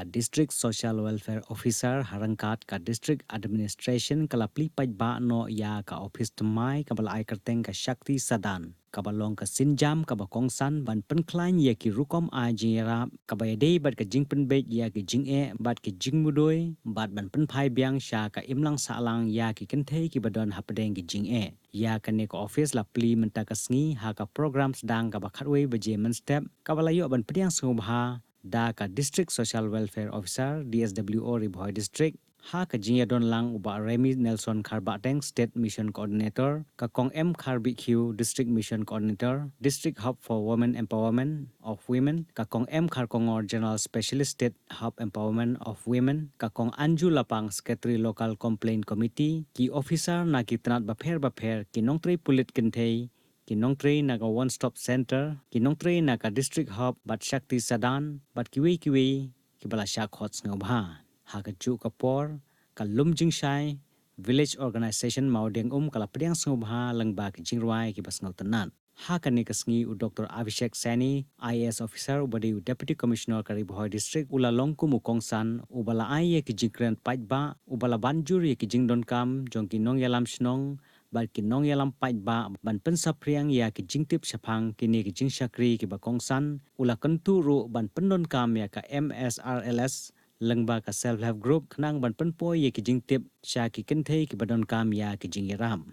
ka district social welfare officer harangkat ka district administration kalapli paidbah no ya ka office thymmai kabalai kyrteng ka Shakti Sadan kabalong ka sinjam kabakongsan ban penklain ya ki rukom ajira kabayade bat ka jingpen bet ya ki jinge bat ki jingmudoi bat ban penphai biang sha ka imlang salang ya ki kenthe ki badon hapdeng ki jinge ya kane ka office la pli menta ka sngi ha ka program sedang ka bakhatwe baje men step kabalayo ban pediang sungubha da ka district social welfare officer DSWO Ri-Bhoi District ha ka jingya don lang uba Remy Nelson Kharbteng State Mission Coordinator ka kong Kharbihkhiew District Mission Coordinator District Hub for Women Empowerment of Women ka kong kharkongor Gender Spcialist State Hub Empowerment of Women ka kong Anju Lapang Secretary Local Complaint Committee ki officer na ki tanat bapher kinong tre pulit kintei kinong tre na ka one stop center kinong tre na ka district hub bat Shakti Sadan bat kiwi ki bala sha khots ngobha ha ka chu kapor ka Lamjingshai village organization Mawdiangum kala pediang ngobha langba ki jingruai ki bas ngautanat ha ka ni kasngi u Dr. Abhishek Sani IAS officer ubadi deputy commissioner ka Ri-Bhoi District ula longku mukongsan ubala ai ki jingkren paidbah ubala banjur ki jingdon kam jong ki nong yalam snong bat ki nong yalam paidbah ban pensapriang ya ki jingtip shapang kini ki jingshakri ki bakongsan ula kentu ru ban pendon kam ya ka MSRLS lengba ka self help group khnang ban penpo ye ki jingtip sha ki kenthe ki badon kam ya ki jingyaram